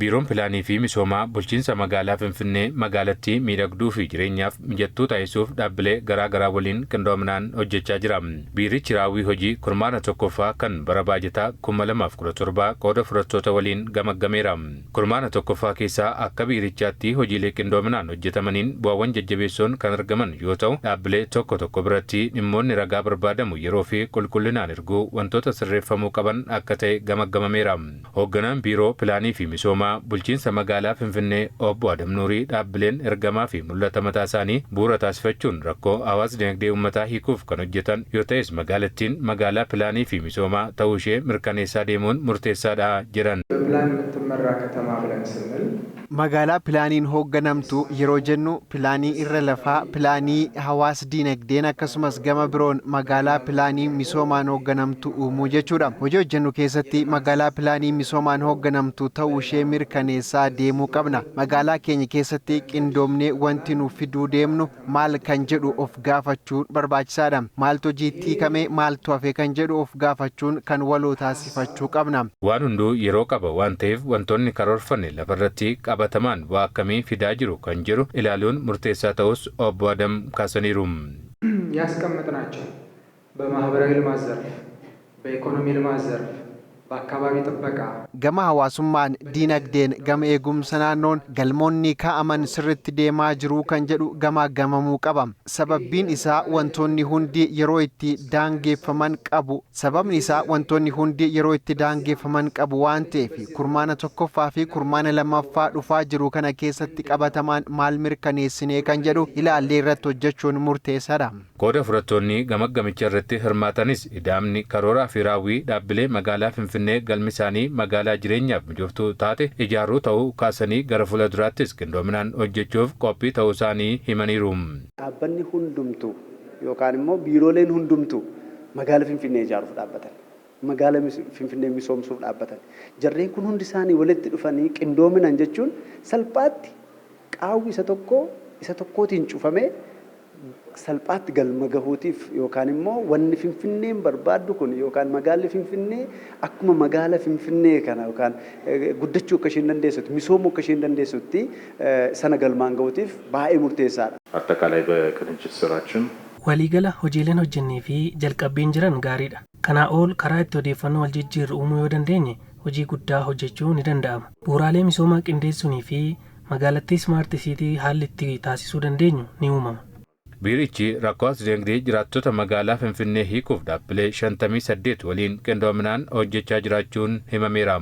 Biiroon Pilaanii fi Misoomaa bulchiinsa magaalaa Finfinnee magaalattii miidhagduu fi jireenyaaf mijattuu taasisuuf dhaabbilee garaa waliin qindoominaan hojjechaa jira. Biirichi raawwii hojii kurmaana tokkoffaa kan bara baajataa 2017 qooda fudhattoota waliin gamaggameera. Kurmaana tokkoffaa keessaa akka biirichaatti hojiilee qindoominaan hojjetamaniin bu'aawwan jajjabeessoon kan argaman yoo ta'u, dhaabbilee tokko biratti dhimmoonni ragaa barbaadamu yeroo fi qulqullinaan erguu wantoota sirreeffamuu qaban akka ta'e gamaggamameera. Hoogganaan Biiroo Pilaanii fi Misoomaa bulchiinsa magaalaa Finfinnee obbo Adam Nuurii dhaabbileen ergamaa fi mul'ata mataa isaanii bu'uura taasifachuun rakkoo hawaasa dinagdee uummataa hiikuuf kan hojjetan yoo ta'es magaalattiin magaalaa Pilaanii fi Misoomaa ta'uu ishee mirkaneessaa deemuun murteessaadha jedhan. Magaalaa pilaaniin hoogganamtu yeroo jennu pilaanii irra lafaa, pilaanii hawaas dinagdeen akkasumas gama biroon magaalaa pilaanii misoomaan hoogganamtu uumuu jechuudha. Hojii hojjennu keessatti magaalaa pilaanii misoomaan hoogganamtu ta'uu ishee mirkaneessaa deemuu qabna. Magaalaa keenya keessatti qindoomnee wanti nu fiduu deemnu maal kan jedhu of gaafachuun barbaachisaadha. Maaltu hojiitti hiikamee maaltu hafe kan jedhu of gaafachuun kan waloo taasifachuu qabna. Waan hunduu yeroo qaba waan ta'eef wantoonni karoorfanne lafarratti qabatamaan waa akkamii fidaa jiru kan jedhu ilaaluun murteessaa ta'us obbo Adam kaasaniiru. ያስቀመጥናቸው በማህበራዊ ልማት ዘርፍ፣ በኢኮኖሚ ልማት ዘርፍ፣ በአካባቢ ጥበቃ gama hawaasummaan diinagdeen gama eegumsa naannoon galmoonni kaa'aman sirritti deemaa jiru kan jedhu gamaggamamuu qaba. Sababbiin isaa wantoonni hundi yeroo itti daangeffaman qabu. Sababni isaa wantoonni hundi yeroo itti daangeffaman qabu waan ta'eef kurmaana tokkoffaa fi kurmaana lammaffaa dhufaa jiru kana keessatti qabatamaan maal mirkaneessinee kan jedhu ilaallee irratti hojjechuun murteessaadha. Qooda fudhattoonni gamaggamicha irratti hirmaatanis idaamni karooraa fi raawwii dhaabbilee magaalaa Finfinnee galmi isaanii magaalaa jireenyaaf mijoftuu taate ijaaruu ta'uu kaasanii gara fuulduraattis qindoominaan hojjechuuf qophii ta'uu isaanii himaniiru. Dhaabbanni hundumtu yookaan immoo biirooleen hundumtu magaalaa Finfinnee ijaaruuf dhaabbatan. Magaalaa Finfinnee misoomsuuf dhaabbatan. Jarreen kun hundi isaanii walitti dhufanii qindoominaan jechuun salphaatti qaawwi isa tokkootiin cufamee salphaatti galma gahuutiif yookaan immoo wanni Finfinneen barbaaddu kun yookaan magaalli Finfinnee akkuma magaalaa Finfinnee kana yookaan guddachuu akka isheen dandeessutti misoomuu akka isheen dandeessutti sana galmaan gahuutiif baay'ee murteessaadha. አጠቃላይ በቅንጅት ስራችን waliigala hojiileen hojjennee fi jalqabbiin jiran gaariidha. Kanaa ol karaa itti odeeffannoo wal jijjiirru uumuu yoo dandeenye hojii guddaa hojjechuu ni danda'ama. Bu'uuraalee misoomaa qindeessuunii fi magaalattii Smart City haalli itti taasisuu dandeenyu ni uumama. Biirichi rakkoo dinagdee jiraattota magaalaa Finfinnee hiikuuf dhaabbilee 58 waliin qindoominaan hojjechaa jiraachuun himameera.